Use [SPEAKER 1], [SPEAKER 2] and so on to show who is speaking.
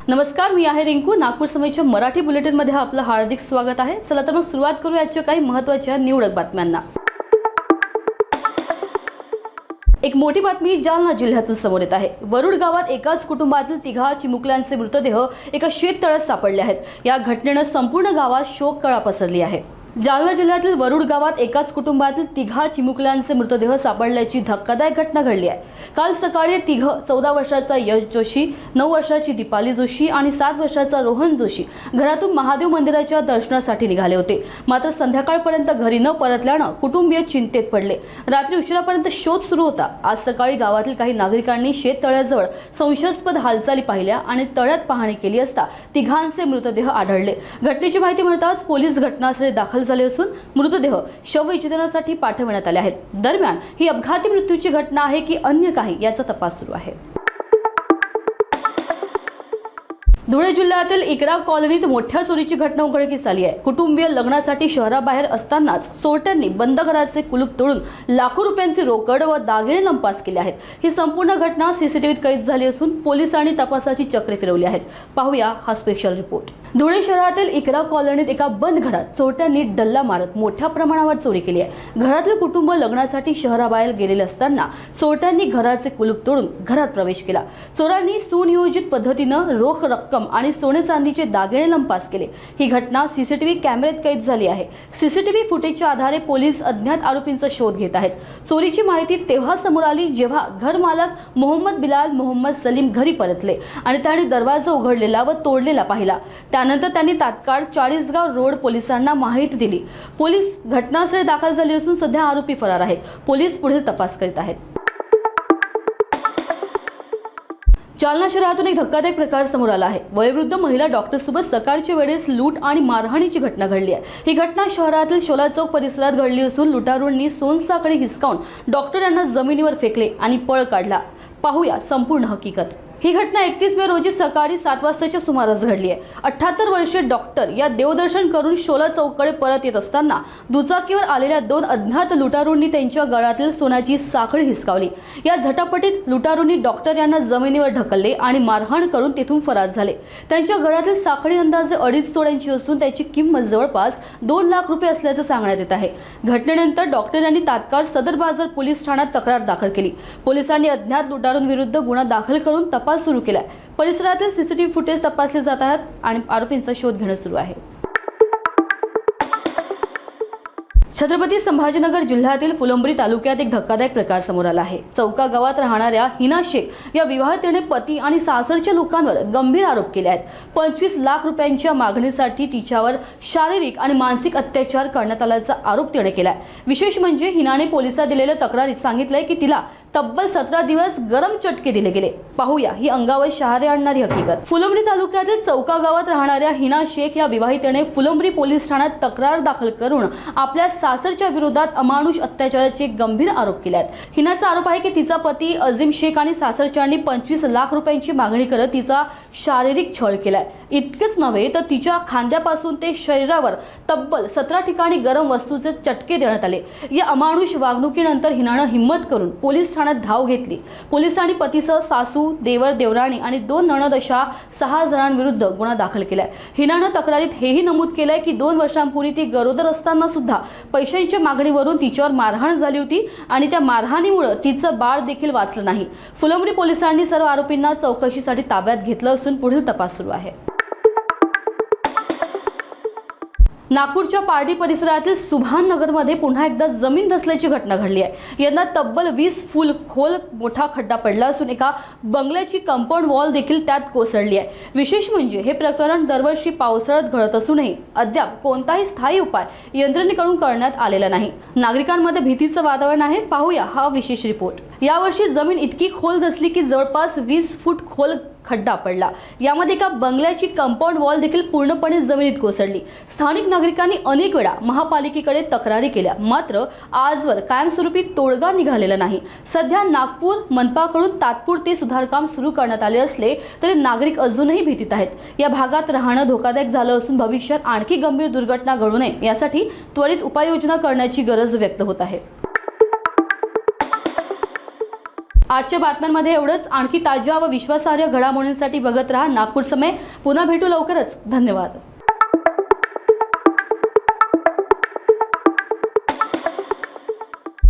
[SPEAKER 1] नमस्कार, मी आहे रिंकू. नागपूर समयच्या मराठी बुलेटिनमध्ये आपलं हार्दिक स्वागत आहे. चला तर मग सुरुवात करूया आजच्या काही महत्त्वाच्या निवडक बातम्यांना. एक मोठी बातमी जालना जिल्ह्यातून समोर येत आहे. वरुड गावात एकाच कुटुंबातील तिघा चिमुकल्यांचे मृतदेह एका शेततळ्यात सापडले आहेत. या घटनेनं संपूर्ण गावात शोककळा पसरली आहे. जालना जिल्ह्यातील वरुड गावात एकाच कुटुंबातील तिघा चिमुकल्यांचे मृतदेह सापडल्याची धक्कादायक घटना घडली आहे. काल सकाळी तिघं 14 वर्षाचा यश जोशी, 9 वर्षाची दीपाली जोशी आणि 7 वर्षाचा रोहन जोशी घरातून महादेव मंदिराच्या दर्शनासाठी निघाले होते. मात्र संध्याकाळपर्यंत घरी न परतल्यानं कुटुंबीय चिंतेत पडले. रात्री उशिरापर्यंत शोध सुरू होता. आज सकाळी गावातील काही नागरिकांनी शेततळ्याजवळ संशयास्पद हालचाली पाहिल्या आणि तळ्यात पाहणी केली असता तिघांचे मृतदेह आढळले. घटनेची माहिती मिळताच पोलीस घटनास्थळी दाखल झाले असून मृतदेह शवविच्छेदनासाठी पाठवण्यात आले आहेत. दरम्यान ही अपघाती मृत्यूची घटना आहे की अन्य काही याचा तपास सुरू आहे. धुळे जिल्ह्यातील इकरा कॉलनीत मोठ्या चोरीची घटना उघडकीस आली आहे. कुटुंबीय लग्नासाठी शहराबाहेर असतानाच चोरट्यांनी बंद घराचे कुलूप तोडून लाखो रुपयांची रोकड व दागिने लंपास केले आहेत. ही संपूर्ण घटना सीसीटीव्हीत कैद झाली असून पोलिसांनी तपासाची चक्रे फिरवली आहेत. पाहूया हा स्पेशल रिपोर्ट. धुळे शहरातील इकरा कॉलनीत एका बंद घरात चोरट्यांनी डल्ला मारत मोठ्या प्रमाणावर चोरी केली आहे. घरातले कुटुंब लग्नासाठी शहराबाहेर गेलेले असताना चोरट्यांनी घराचे कुलूप तोडून घरात प्रवेश केला. चोरांनी सुनियोजित पद्धतीनं रोख रक्कम आणि सोने चांदीचे दागिने लंपास केले. ही घटना सीसीटीव्ही कॅमेऱ्यात कैद झाली आहे. सीसीटीव्ही फुटेजच्या आधारे पोलीस अज्ञात आरोपींचा शोध घेत आहेत. चोरीची माहिती तेव्हा समोर आली जेव्हा घरमालक मोहम्मद बिलाल मोहम्मद सलीम घरी परतले आणि त्यांनी दरवाजा उघडलेला व तोडलेला पाहिला. त्यानंतर त्यांनी तात्काळ चाळीसगाव रोड पोलिसांना माहिती दिली. पोलीस घटनास्थळी दाखल झाले असून सध्या आरोपी फरार आहेत. पोलीस पुढील तपास करीत आहेत. जालना शहरातून एक धक्कादायक प्रकार समोर आला आहे. वयोवृद्ध महिला डॉक्टरसोबत सकाळच्या वेळेस लूट आणि मारहाणीची घटना घडली आहे. ही घटना शहरातील शोला चौक परिसरात घडली असून लुटारूंनी सोनसाकडे हिसकावून डॉक्टर यांना जमिनीवर फेकले आणि पळ काढला. पाहूया संपूर्ण हकीकत. ही घटना 31 मे रोजी सकाळी 7 वाजताच्या सुमारास घडली आहे. 78 वर्षीय डॉक्टर या देवदर्शन करून शोला चौककडे परत येत असताना दुचाकीवर आलेल्या 2 अज्ञात लुटारूंनी त्यांच्या गळ्यातील सोन्याची साखळी हिसकावली. या झटापटीत लुटारूंनी डॉक्टर यांना जमिनीवर ढकलले आणि मारहाण करून तेथून फरार झाले. त्यांच्या गळ्यातील साखळी अंदाजे 2.5 तोळ्यांची असून त्याची किंमत जवळपास 2 लाख रुपये असल्याचं सांगण्यात येत आहे. घटनेनंतर डॉक्टर यांनी तात्काळ सदर बाजार पोलीस ठाण्यात तक्रार दाखल केली. पोलिसांनी अज्ञात लुटारूंविरुद्ध गुन्हा दाखल करून तपास सुरू केलाय. परिसरातील सीसीटीव्ही फुटेज तपासले जात आहेत आणि आरोपींचा शोध घेणं सुरू आहे. छत्रपती संभाजीनगर जिल्ह्यातील फुलंब्री तालुक्यात एक धक्कादायक प्रकार समोर आला आहे. चौका गावात राहणाऱ्या हिना शेख या विवाहितेने पती आणि सासरच्या लोकांवर गंभीर आरोप केले आहेत. 25 लाख रुपयांच्या मागणीसाठी तिच्यावर शारीरिक आणि मानसिक अत्याचार करण्यात आल्याचा आरोप तिने केलाय. विशेष म्हणजे हिनाने पोलिसात दिलेल्या तक्रारीत सांगितलंय की तिला तब्बल 17 दिवस गरम चटके दिले गेले. पाहूया ही अंगावर शहारे आणणारी हकीकत. फुलंब्री तालुक्यातील चौका गावात राहणाऱ्या हिना शेख या विवाहितेने फुलंब्री पोलीस ठाण्यात तक्रार दाखल करून आपल्या सासरच्या विरोधात अमानुष अत्याचाराचे गंभीर आरोप केले आहेत. हिनाचा आरोप आहे की तिचा पती अजीम शेख आणि सासरच्यांनी 25 लाख रुपयांची मागणी करत तिचा शारीरिक छळ केलाय. इतकेच नव्हे तर तिच्या खांद्यापासून ते शरीरावर तब्बल 17 ठिकाणी गरम वस्तूचे चटके देण्यात आले. या अमानुष वागणुकीनंतर हिनानं हिम्मत करून पोलीस ठाण्यात धाव घेतली. पोलिसांनी पतीसह सासू, देवर, देवराणी आणि 2 नणंद अशा 6 जणांविरुद्ध गुन्हा दाखल केलाय. हिनानं तक्रारीत हेही नमूद केलंय की 2 वर्षांपूर्वी ती गरोदर असताना सुद्धा पैशांच्या मागणीवरून तिच्यावर मारहाण झाली होती आणि त्या मारहाणीमुळे तिचं बाळ देखील वाचलं नाही. फुलंब्री पोलिसांनी सर्व आरोपींना चौकशीसाठी ताब्यात घेतलं असून पुढील तपास सुरू आहे. नागपूरच्या पारडी परिसरातील सुभान नगरमध्ये पुन्हा एकदा जमीन धसल्याची घटना घडली आहे. यंदा तब्बल 20 फूट खोल मोठा खड्डा पडला असून एका बंगल्याची कंपाऊंड वॉल देखील त्यात कोसळली आहे. विशेष म्हणजे हे प्रकरण दरवर्षी पावसाळ्यात घडत असूनही अद्याप कोणताही स्थायी उपाय यंत्रणेकडून करण्यात आलेला नाही. नागरिकांमध्ये भीतीचं वातावरण आहे. पाहूया हा विशेष रिपोर्ट. यावर्षी जमीन इतकी खोल धसली की जवळपास 20 फूट खोल खड्डा पडला. यामध्ये एका बंगल्याची कंपाऊंड वॉल देखील पूर्णपणे जमिनीत कोसळली. स्थानिक नागरिकांनी अनेक वेळा महापालिकेकडे तक्रारी केल्या, मात्र आजवर कायमस्वरूपी तोडगा निघालेला नाही. सध्या नागपूर मनपाकडून तात्पुरते सुधारकाम सुरू करण्यात आले असले तरी नागरिक अजूनही भीतीत आहेत. या भागात राहणं धोकादायक झालं असून भविष्यात आणखी गंभीर दुर्घटना घडू नये यासाठी त्वरित उपाययोजना करण्याची गरज व्यक्त होत आहे. आजच्या बातम्यांमध्ये एवढंच. आणखी ताज्या व विश्वासार्ह घडामोडींसाठी बघत रहा नागपूर समय. पुन्हा भेटू लवकरच. धन्यवाद.